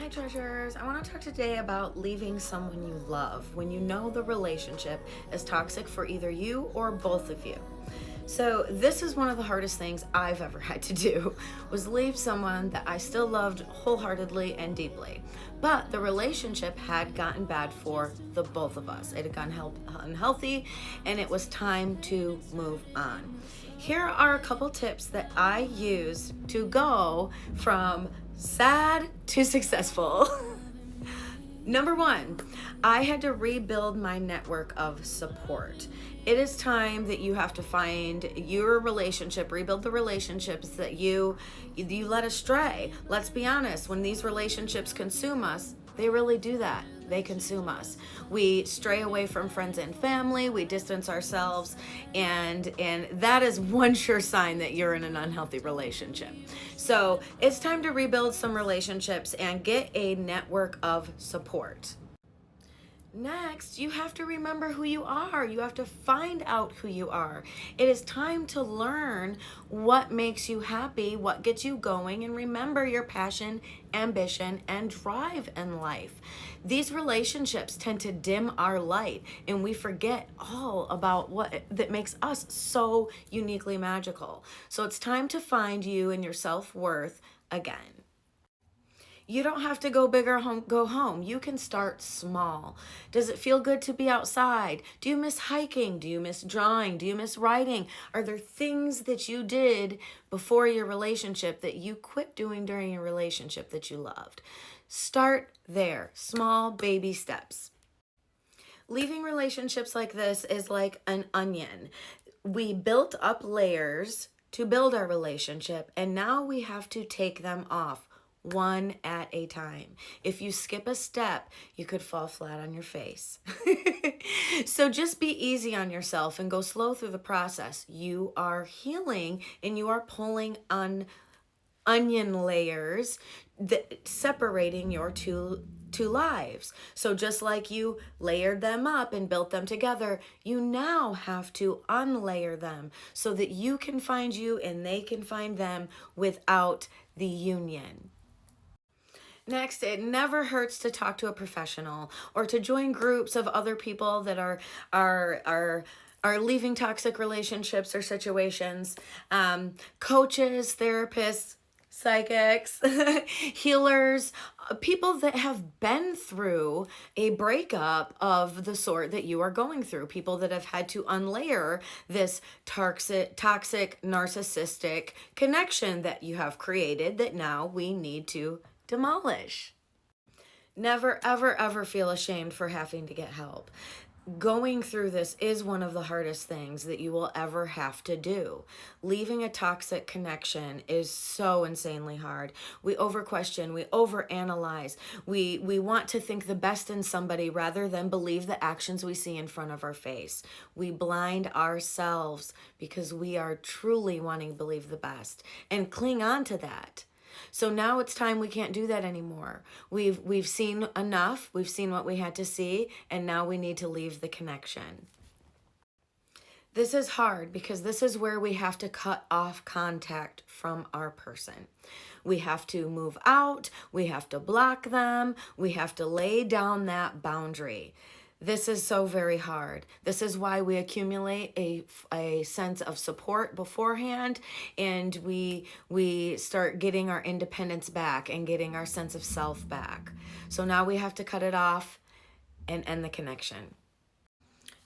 Hi treasures, I want to talk today about leaving someone you love when you know the relationship is toxic for either you or both of you. So this is one of the hardest things I've ever had to do, was leave someone that I still loved wholeheartedly and deeply. But the relationship had gotten bad for the both of us. It had gotten unhealthy and it was time to move on. Here are a couple tips that I use to go from sad to successful. Number one, I had to rebuild my network of support. It is time that you have to find your relationship, rebuild the relationships that you let astray. Let's be honest, when these relationships consume us, they really do that. They consume us. We stray away from friends and family, we distance ourselves, and that is one sure sign that you're in an unhealthy relationship. So it's time to rebuild some relationships and get a network of support. Next, you have to remember who you are. You have to find out who you are. It is time to learn what makes you happy, what gets you going, and remember your passion, ambition, and drive in life. These relationships tend to dim our light, and we forget all about what that makes us so uniquely magical. So it's time to find you and your self-worth again. You don't have to go big or go home. You can start small. Does it feel good to be outside? Do you miss hiking? Do you miss drawing? Do you miss writing? Are there things that you did before your relationship that you quit doing during your relationship that you loved? Start there. Small baby steps. Leaving relationships like this is like an onion. We built up layers to build our relationship, and now we have to take them off one at a time. If you skip a step, you could fall flat on your face. So just be easy on yourself and go slow through the process. You are healing and you are pulling on onion layers that separating your two lives. So just like you layered them up and built them together, you now have to unlayer them so that you can find you and they can find them without the union. Next, it never hurts to talk to a professional or to join groups of other people that are leaving toxic relationships or situations. Coaches, therapists, psychics, healers, people that have been through a breakup of the sort that you are going through, people that have had to unlayer this toxic narcissistic connection that you have created that now we need to demolish. Never, ever, ever feel ashamed for having to get help. Going through this is one of the hardest things that you will ever have to do. Leaving a toxic connection is so insanely hard. We over question, we over analyze, we want to think the best in somebody rather than believe the actions we see in front of our face. We blind ourselves because we are truly wanting to believe the best and cling on to that. So now it's time we can't do that anymore. We've seen enough. We've seen what we had to see, and now we need to leave the connection. This is hard because this is where we have to cut off contact from our person. We have to move out. We have to block them. We have to lay down that boundary. This is so very hard. This is why we accumulate a sense of support beforehand, and we start getting our independence back and getting our sense of self back. So now we have to cut it off and end the connection.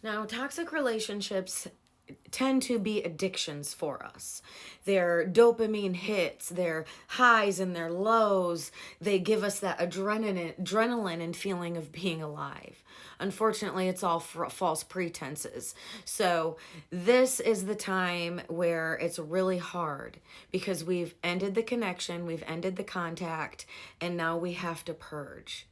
Now, toxic relationships tend to be addictions for us. They're dopamine hits, they're highs and their lows. They give us that adrenaline and feeling of being alive. Unfortunately, it's all false pretenses. So this is the time where it's really hard because we've ended the connection, we've ended the contact, and now we have to purge.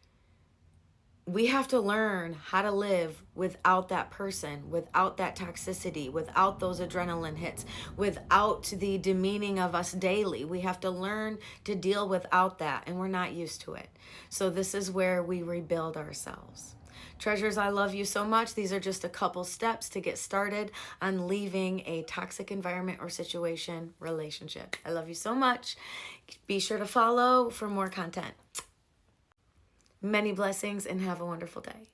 We have to learn how to live without that person, without that toxicity, without those adrenaline hits, without the demeaning of us daily. We have to learn to deal without that, and we're not used to it. So this is where we rebuild ourselves. Treasures, I love you so much. These are just a couple steps to get started on leaving a toxic environment or situation, relationship. I love you so much. Be sure to follow for more content. Many blessings and have a wonderful day.